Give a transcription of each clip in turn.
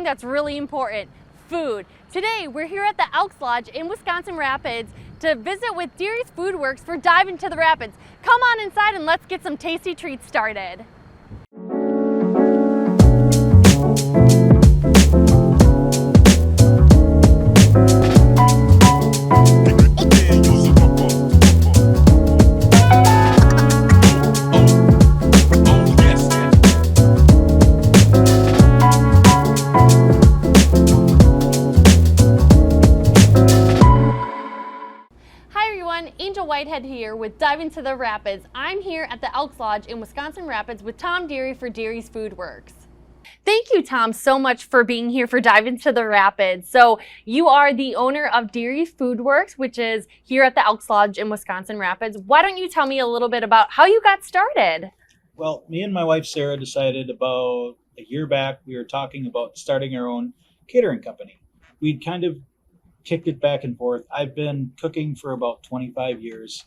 thing that's really important: food. Today, we're here at the Elks Lodge in Wisconsin Rapids to visit with Derrie's Foodworks for Dive into the Rapids. Come on inside and let's get some tasty treats started. Whitehead here with Dive into the Rapids. I'm here at the Elks Lodge in Wisconsin Rapids with Tom Derrie for Derrie's Foodworks. Thank you, Tom, so much for being here for Dive into the Rapids. So you are the owner of Derrie's Foodworks, which is here at the Elks Lodge in Wisconsin Rapids. Why don't you tell me a little bit about how you got started? Well, me and my wife Sarah decided about a year back, we were talking about starting our own catering company. We'd kind of kicked it back and forth. I've been cooking for about 25 years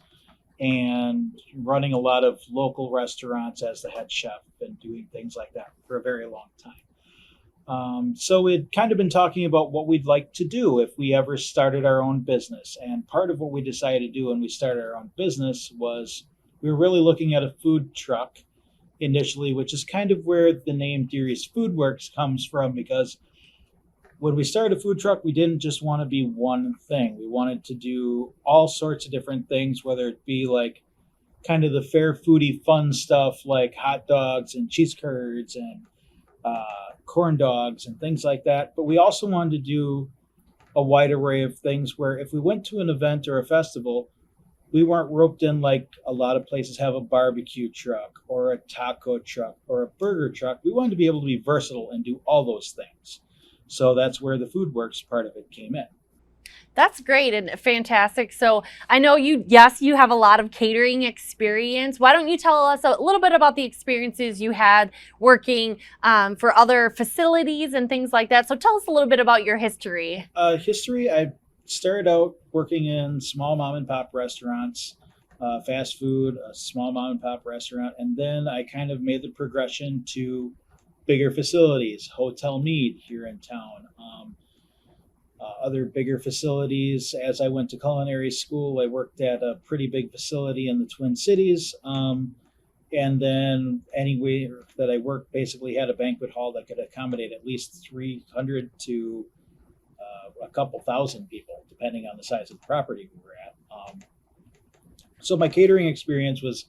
and running a lot of local restaurants as the head chef and doing things like that for a very long time. So we'd kind of been talking about what we'd like to do if we ever started our own business. And part of what we decided to do when we started our own business was we were really looking at a food truck initially, which is kind of where the name Derrie's Foodworks comes from, because when we started a food truck, we didn't just want to be one thing. We wanted to do all sorts of different things, whether it be like kind of the fair foodie fun stuff like hot dogs and cheese curds and corn dogs and things like that. But we also wanted to do a wide array of things where if we went to an event or a festival, we weren't roped in like a lot of places have a barbecue truck or a taco truck or a burger truck. We wanted to be able to be versatile and do all those things. So that's where the Foodworks part of it came in. That's great and fantastic. So I know you have a lot of catering experience. Why don't you tell us a little bit about the experiences you had working for other facilities and things like that? So tell us a little bit about your history. I started out working in small mom and pop restaurants, fast food, a small mom and pop restaurant. And then I kind of made the progression to bigger facilities, Hotel Mead here in town, other bigger facilities. As I went to culinary school, I worked at a pretty big facility in the Twin Cities. And then anywhere that I worked basically had a banquet hall that could accommodate at least 300 to a couple thousand people, depending on the size of the property we were at. So my catering experience was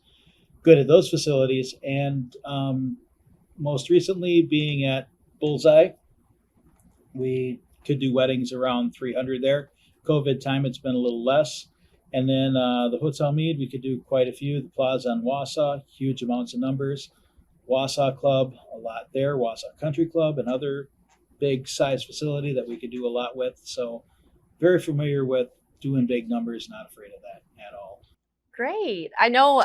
good at those facilities. And most recently being at Bullseye, we could do weddings around 300 there. COVID time, it's been a little less. And then the Hotel Mead, we could do quite a few. The Plaza in Wausau, huge amounts of numbers. Wausau Club, a lot there. Wausau Country Club, another big size facility that we could do a lot with. So very familiar with doing big numbers, not afraid of that at all. Great. I know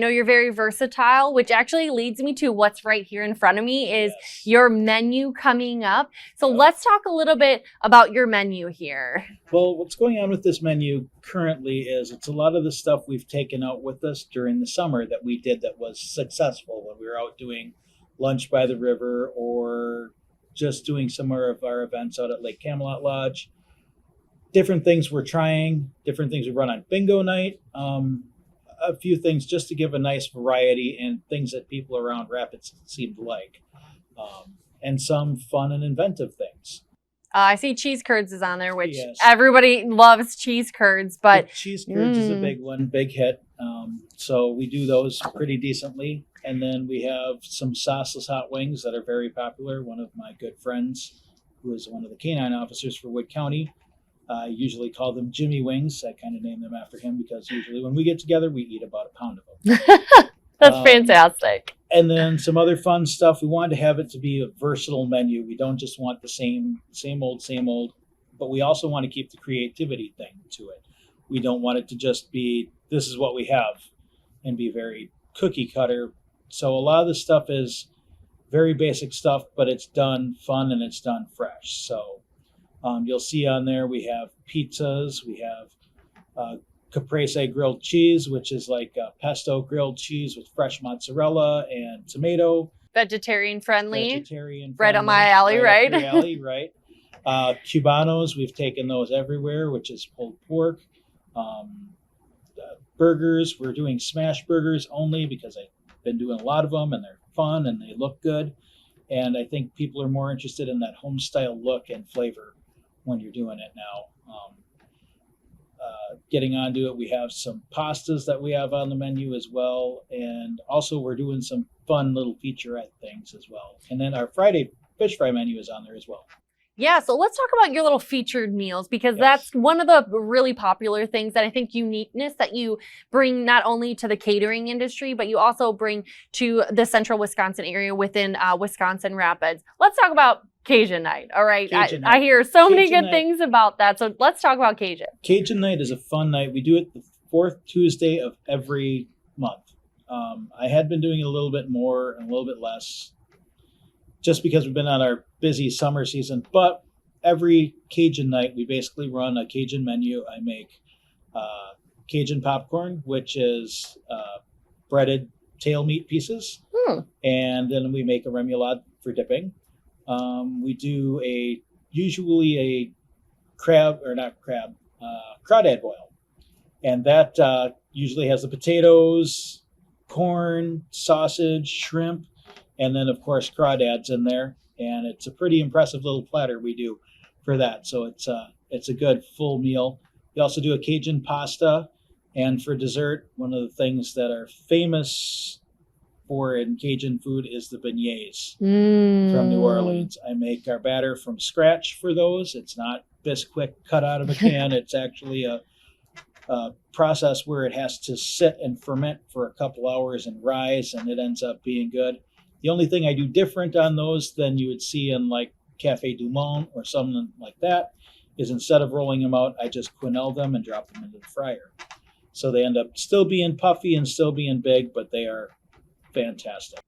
you're very versatile, which actually leads me to what's right here in front of me is your menu coming up. So let's talk a little bit about your menu here. Well, what's going on with this menu currently is it's a lot of the stuff we've taken out with us during the summer that we did that was successful when we were out doing lunch by the river or just doing some of our events out at Lake Camelot Lodge. Different things we're trying, different things we run on bingo night, a few things just to give a nice variety and things that people around Rapids seem to like, and some fun and inventive things. I see cheese curds is on there, which everybody loves cheese curds, but the cheese curds is a big one, big hit. So we do those pretty decently. And then we have some sauceless hot wings that are very popular. One of my good friends, who is one of the canine officers for Wood County, I usually call them Jimmy Wings. I kind of name them after him because usually when we get together, we eat about a pound of them. That's fantastic. And then some other fun stuff. We wanted to have it to be a versatile menu. We don't just want the same old, but we also want to keep the creativity thing to it. We don't want it to just be, this is what we have, and be very cookie cutter. So a lot of the stuff is very basic stuff, but it's done fun and it's done fresh. So you'll see on there we have pizzas, we have caprese grilled cheese, which is like pesto grilled cheese with fresh mozzarella and tomato. Vegetarian friendly. Vegetarian Right up friendly, my alley, right? Up your alley, right. Cubanos, we've taken those everywhere, which is pulled pork. Burgers, we're doing smash burgers only because I've been doing a lot of them and they're fun and they look good. And I think people are more interested in that home style look and flavor when you're doing it now. Getting onto it, we have some pastas that we have on the menu as well. And also we're doing some fun little featurette things as well. And then our Friday fish fry menu is on there as well. Yeah, so let's talk about your little featured meals, because Yes. that's one of the really popular things that I think uniqueness that you bring not only to the catering industry, but you also bring to the central Wisconsin area within Wisconsin Rapids. Let's talk about Cajun night, all right? Cajun I night. hear so many Cajun good night. things about that, so let's talk about Cajun. Cajun night is a fun night. We do it the fourth Tuesday of every month. I had been doing it a little bit more and a little bit less just because we've been on our busy summer season. But every Cajun night, we basically run a Cajun menu. I make Cajun popcorn, which is breaded tail meat pieces. And then we make a remoulade for dipping. We do usually a crawdad boil. And that usually has the potatoes, corn, sausage, shrimp, and then of course crawdads in there. And it's a pretty impressive little platter we do for that. So it's a good full meal. We also do a Cajun pasta. And for dessert, one of the things that are famous for in Cajun food is the beignets from New Orleans. I make our batter from scratch for those. It's not Bisquick cut out of a can. It's actually a process where it has to sit and ferment for a couple hours and rise, and it ends up being good. The only thing I do different on those than you would see in like Cafe Du Monde or something like that is instead of rolling them out, I just quenelle them and drop them into the fryer. So they end up still being puffy and still being big, but they are fantastic.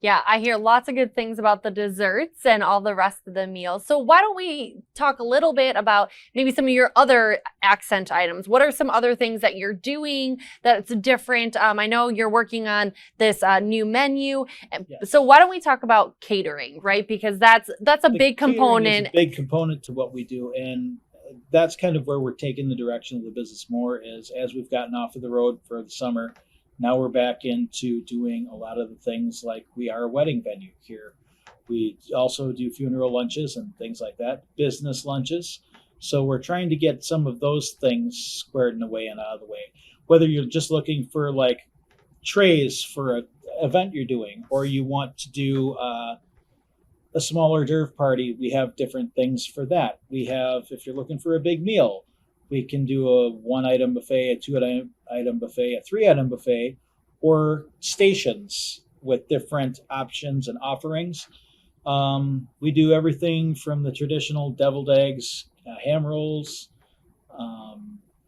Yeah, I hear lots of good things about the desserts and all the rest of the meals. So why don't we talk a little bit about maybe some of your other accent items? What are some other things that you're doing that's different? I know you're working on this new menu. Yes. So why don't we talk about catering, right? Because that's a big Catering component. is a big component to what we do, and that's kind of where we're taking the direction of the business more is as we've gotten off of the road for the summer. Now we're back into doing a lot of the things like we are a wedding venue here. We also do funeral lunches and things like that, business lunches. So we're trying to get some of those things squared away and out of the way. Whether you're just looking for like trays for an event you're doing, or you want to do a smaller d'oeuvre party, we have different things for that. We have, if you're looking for a big meal, we can do a 1-item buffet, a 2-item buffet, a 3-item buffet, or stations with different options and offerings. We do everything from the traditional deviled eggs, ham rolls,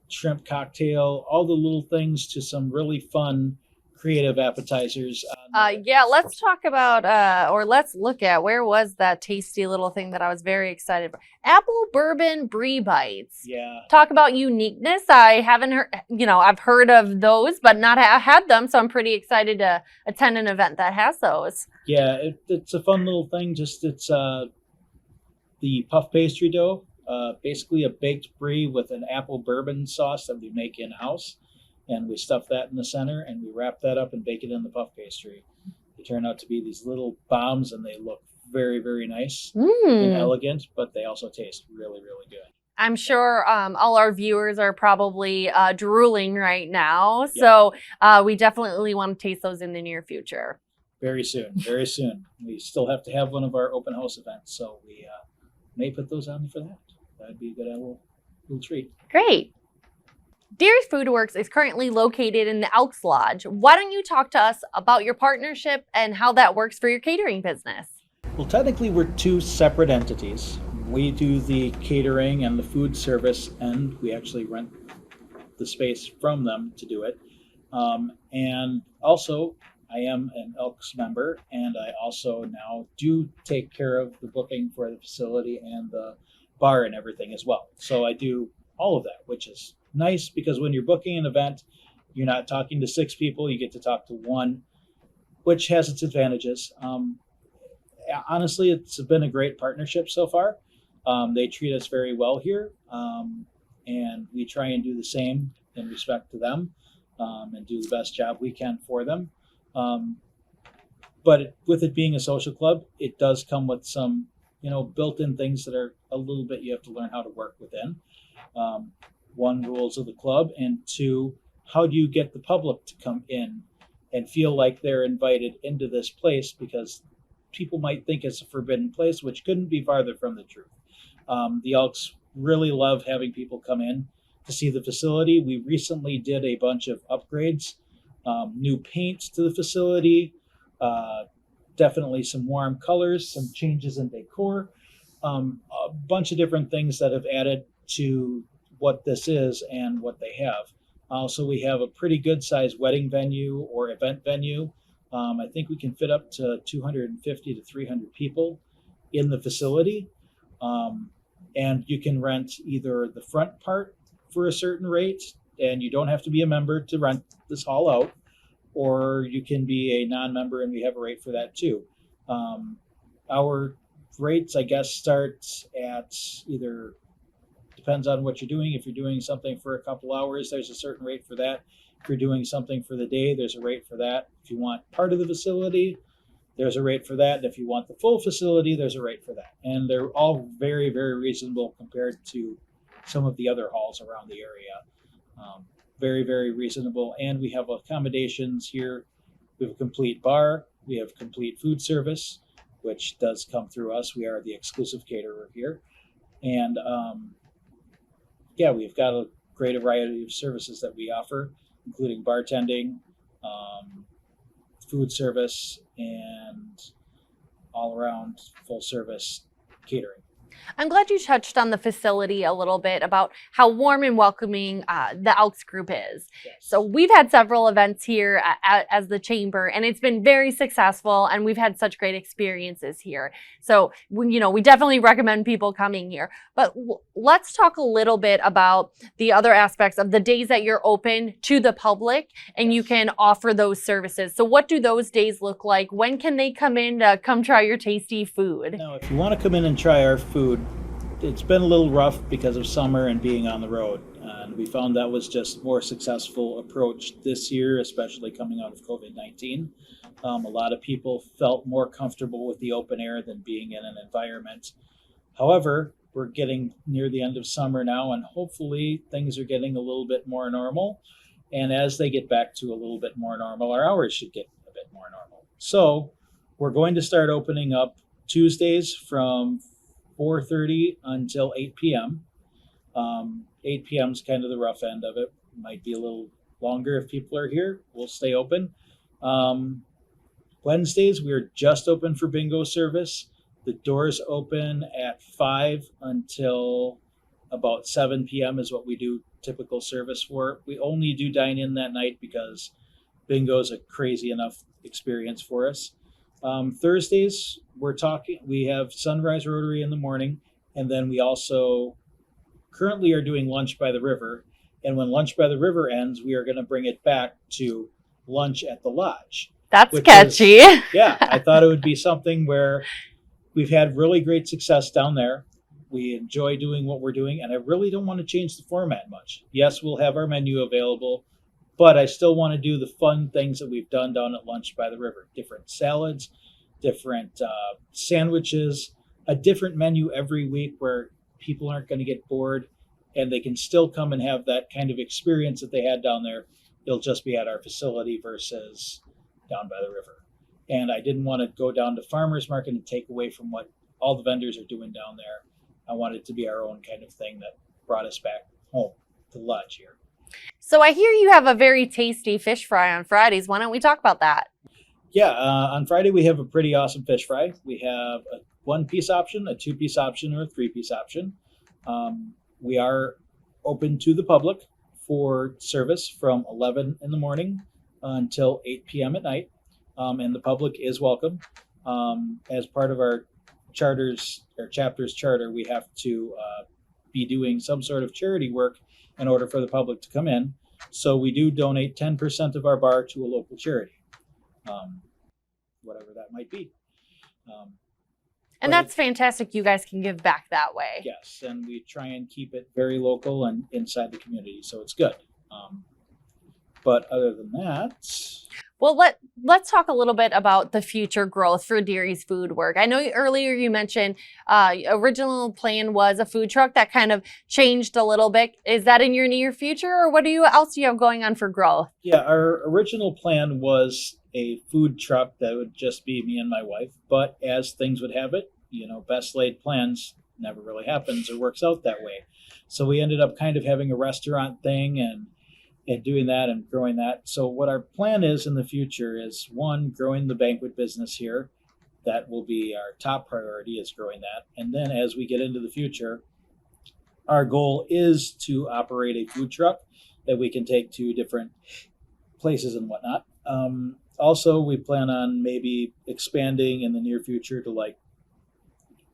shrimp cocktail, all the little things to some really fun, creative appetizers. Yeah, let's talk about, or let's look at, where was that tasty little thing that I was very excited about? Apple bourbon brie bites. Yeah. Talk about uniqueness. I haven't heard, I've heard of those, but not had them. So I'm pretty excited to attend an event that has those. Yeah, it's a fun little thing. Just it's the puff pastry dough, basically a baked brie with an apple bourbon sauce that we make in-house. And we stuff that in the center and we wrap that up and bake it in the puff pastry. They turn out to be these little bombs and they look very, very nice and elegant, but they also taste really, really good. I'm sure all our viewers are probably drooling right now. So we definitely want to taste those in the near future. Very soon, very soon. We still have to have one of our open house events, so we may put those on for that. That'd be a good little treat. Great. Derrie Foodworks is currently located in the Elks Lodge. Why don't you talk to us about your partnership and how that works for your catering business? Well, technically, we're two separate entities. We do the catering and the food service, and we actually rent the space from them to do it. And also, I am an Elks member, and I also now do take care of the booking for the facility and the bar and everything as well. So I do all of that, which is nice because when you're booking an event, you're not talking to 6 people, you get to talk to one, which has its advantages. honestly, it's been a great partnership so far. They treat us very well here, and we try and do the same in respect to them, and do the best job we can for them. Um, but with it being a social club, it does come with some, built-in things that are a little bit you have to learn how to work within. Um, One, rules of the club, and two, how do you get the public to come in and feel like they're invited into this place, because people might think it's a forbidden place, which couldn't be farther from the truth. The Elks really love having people come in to see the facility. We recently did a bunch of upgrades, new paints to the facility, uh, definitely some warm colors, some changes in decor, a bunch of different things that have added to what this is and what they have. So we have a pretty good sized wedding venue or event venue. I think we can fit up to 250 to 300 people in the facility. And you can rent either the front part for a certain rate, and you don't have to be a member to rent this hall out, or you can be a non-member and we have a rate for that too. Our rates, I guess, start at either, depends on what you're doing. If you're doing something for a couple hours, there's a certain rate for that. If you're doing something for the day, there's a rate for that. If you want part of the facility, there's a rate for that. And if you want the full facility, there's a rate for that. And they're all very, very reasonable compared to some of the other halls around the area. Very, very reasonable. And we have accommodations here. We have a complete bar. We have complete food service, which does come through us. We are the exclusive caterer here. And we've got a great variety of services that we offer, including bartending, food service, and all around full service catering. I'm glad you touched on the facility a little bit about how warm and welcoming the Elks group is. Yes. So we've had several events here as the chamber, and it's been very successful, and we've had such great experiences here. So, we definitely recommend people coming here. But let's talk a little bit about the other aspects of the days that you're open to the public and you can offer those services. So what do those days look like? When can they come in to come try your tasty food? Now, if you want to come in and try our food, it's been a little rough because of summer and being on the road. And we found that was just a more successful approach this year, especially coming out of COVID-19. A lot of people felt more comfortable with the open air than being in an environment. However, we're getting near the end of summer now, and hopefully things are getting a little bit more normal. And as they get back to a little bit more normal, our hours should get a bit more normal. So we're going to start opening up Tuesdays from 4:30 until 8 p.m. 8 p.m. is kind of the rough end of it. Might be a little longer if people are here. We'll stay open. Wednesdays, we're just open for bingo service. The doors open at 5 until about 7 p.m. is what we do typical service for. We only do dine in that night because bingo is a crazy enough experience for us. Thursdays, we have Sunrise Rotary in the morning, and then we also currently are doing Lunch by the River. And when Lunch by the River ends, we are going to bring it back to lunch at the lodge. That's catchy. I thought it would be something where we've had really great success down there. We enjoy doing what we're doing, and I really don't want to change the format much. Yes, we'll have our menu available, but I still want to do the fun things that we've done down at Lunch by the River. Different salads, different sandwiches, a different menu every week where people aren't going to get bored and they can still come and have that kind of experience that they had down there. It'll just be at our facility versus down by the river. And I didn't want to go down to farmers market and take away from what all the vendors are doing down there. I wanted it to be our own kind of thing that brought us back home to the lodge here. So I hear you have a very tasty fish fry on Fridays. Why don't we talk about that? Yeah, on Friday we have a pretty awesome fish fry. We have a 1-piece option, a 2-piece option, or a 3-piece option. We are open to the public for service from 11 in the morning until 8 p.m. at night, and the public is welcome. As part of our chapter's charter, we have to be doing some sort of charity work in order for the public to come in. So we do donate 10% of our bar to a local charity, whatever that might be. And that's fantastic. You guys can give back that way. Yes, and we try and keep it very local and inside the community, so it's good. But other than that, well, let's talk a little bit about the future growth for Derrie's Foodworks. I know earlier you mentioned original plan was a food truck that kind of changed a little bit. Is that in your near future, or what else do you have going on for growth? Yeah, our original plan was a food truck that would just be me and my wife. But as things would have it, best laid plans never really happens or works out that way. So we ended up kind of having a restaurant thing and doing that and growing that. So what our plan is in the future is, one, growing the banquet business here. That will be our top priority, is growing that. And then as we get into the future, our goal is to operate a food truck that we can take to different places and whatnot. Also, we plan on maybe expanding in the near future to like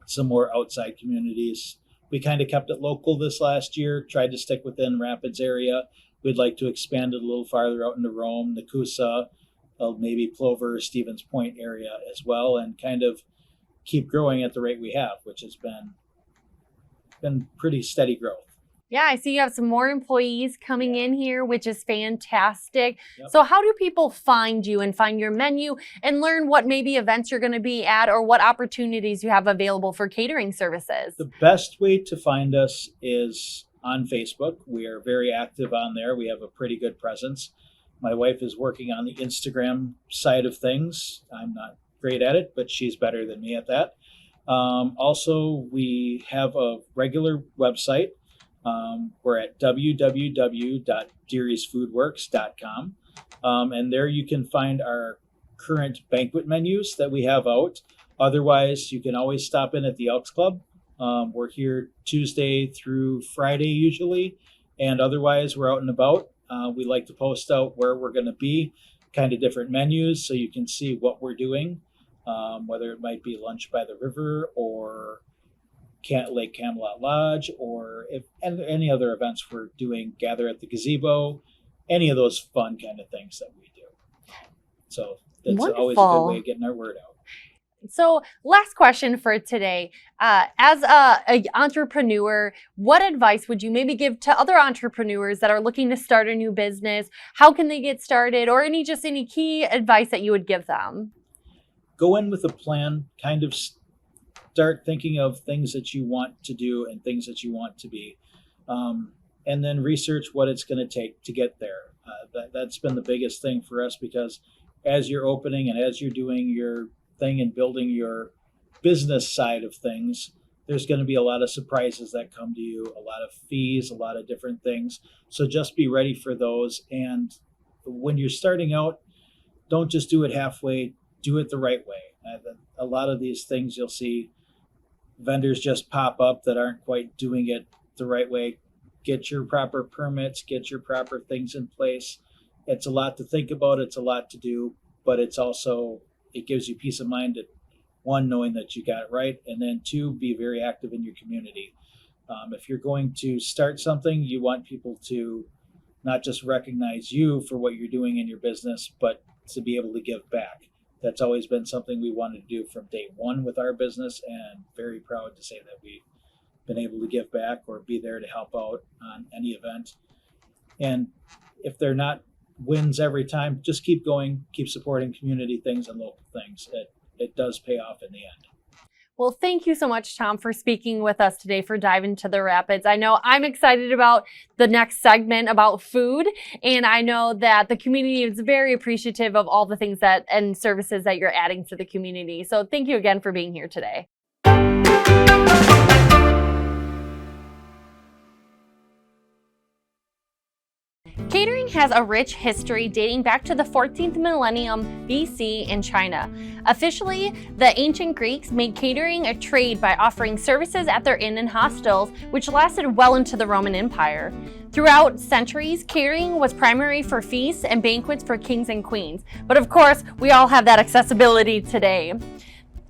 some more outside communities. We kind of kept it local this last year, tried to stick within Rapids area. We'd like to expand it a little farther out into Rome, Nakusa, maybe Plover, Stevens Point area as well, and kind of keep growing at the rate we have, which has been pretty steady growth. Yeah, I see you have some more employees coming in here, which is fantastic. Yep. So how do people find you and find your menu and learn what maybe events you're going to be at or what opportunities you have available for catering services? The best way to find us is on Facebook. We are very active on there. We have a pretty good presence. My wife is working on the Instagram side of things. I'm not great at it, but she's better than me at that. Also, we have a regular website. We're at www.derriesfoodworks.com. And there you can find our current banquet menus that we have out. Otherwise, you can always stop in at the Elks Club. We're here Tuesday through Friday usually, and otherwise we're out and about. We like to post out where we're going to be, kind of different menus, so you can see what we're doing, whether it might be lunch by the river or Lake Camelot Lodge, or if any other events we're doing, gather at the gazebo, any of those fun kind of things that we do. So that's always a good way of getting our word out. So last question for today. As an entrepreneur, what advice would you maybe give to other entrepreneurs that are looking to start a new business? How can they get started, or any key advice that you would give them? Go in with a plan, kind of start thinking of things that you want to do and things that you want to be, and then research what it's going to take to get there. That's been the biggest thing for us, because as you're opening and as you're doing your thing and building your business side of things, there's going to be a lot of surprises that come to you, a lot of fees, a lot of different things. So just be ready for those. And when you're starting out, don't just do it halfway, do it the right way. A lot of these things you'll see vendors just pop up that aren't quite doing it the right way. Get your proper permits, get your proper things in place. It's a lot to think about, it's a lot to do, but it gives you peace of mind that, one, knowing that you got it right, and then two, be very active in your community. If you're going to start something, you want people to not just recognize you for what you're doing in your business, but to be able to give back. That's always been something we wanted to do from day one with our business, and very proud to say that we've been able to give back or be there to help out on any event. And if they're not wins every time, just keep going, keep supporting community things and local things. It does pay off in the end. Well, thank you so much, Tom, for speaking with us today for Dive into the Rapids. I know I'm excited about the next segment about food, and I know that the community is very appreciative of all the things and services that you're adding to the community. So thank you again for being here today. Catering has a rich history dating back to the 14th millennium BC in China. Officially, the ancient Greeks made catering a trade by offering services at their inn and hostels, which lasted well into the Roman Empire. Throughout centuries, catering was primary for feasts and banquets for kings and queens. But of course, we all have that accessibility today.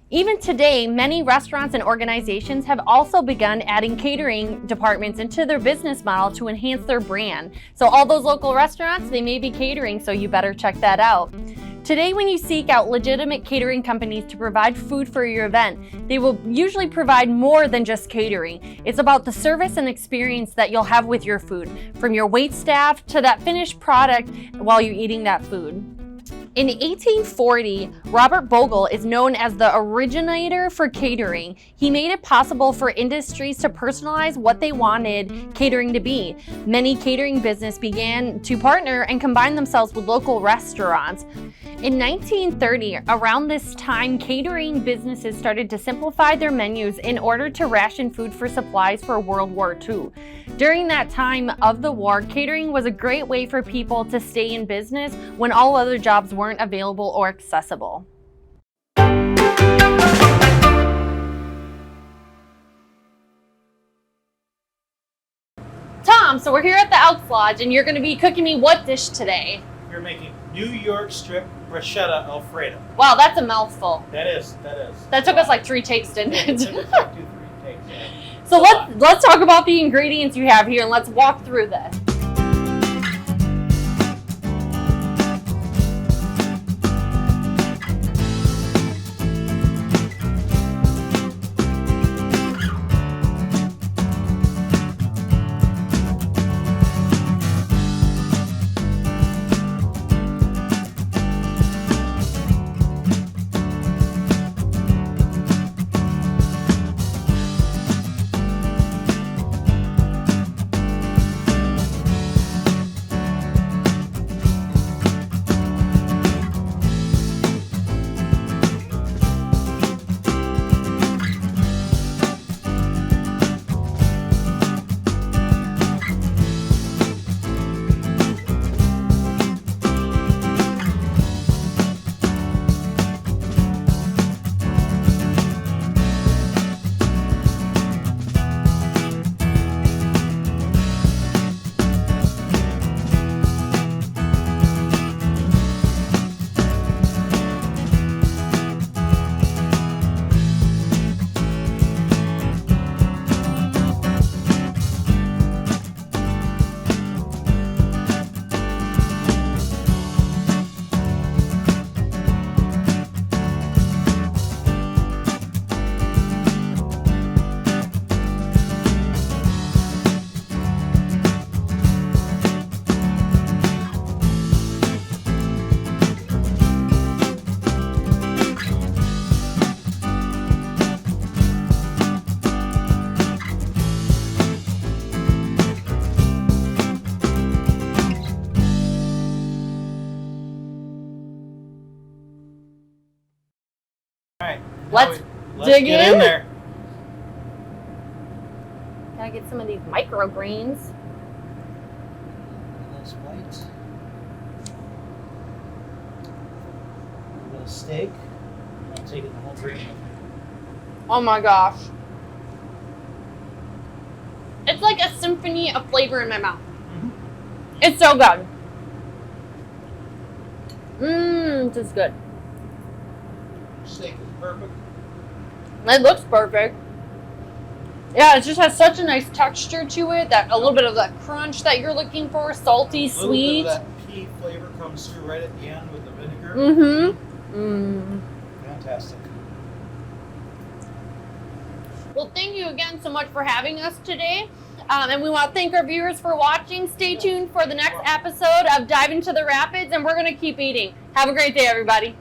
Even today, many restaurants and organizations have also begun adding catering departments into their business model to enhance their brand. So all those local restaurants, they may be catering, so you better check that out. Today, when you seek out legitimate catering companies to provide food for your event, they will usually provide more than just catering. It's about the service and experience that you'll have with your food, from your wait staff to that finished product while you're eating that food. In 1840, Robert Bogle is known as the originator for catering. He made it possible for industries to personalize what they wanted catering to be. Many catering businesses began to partner and combine themselves with local restaurants. In 1930, around this time, catering businesses started to simplify their menus in order to ration food for supplies for World War II. During that time of the war, catering was a great way for people to stay in business when all other jobs weren't available or accessible. Tom, so we're here at the Elks Lodge and you're going to be cooking me what dish today? We're making New York strip bruschetta Alfredo. Wow, that's a mouthful. That is. That took us like 3 takes, didn't it? It took us like 2-3 takes, yeah. So let's talk about the ingredients you have here and let's walk through this. Let's dig get in there. Gotta get some of these microgreens. Those whites. A little steak. I'm taking the whole green. Oh my gosh. It's like a symphony of flavor in my mouth. Mm-hmm. It's so good. This is good. Steak is perfect. It looks perfect. Yeah, it just has such a nice texture to it. That a little bit of that crunch that you're looking for, salty, sweet. A little bit of that pea flavor comes through right at the end with the vinegar. Fantastic. Well, thank you again so much for having us today. And we want to thank our viewers for watching. Stay tuned for the next episode of Dive into the Rapids, and we're going to keep eating. Have a great day, everybody.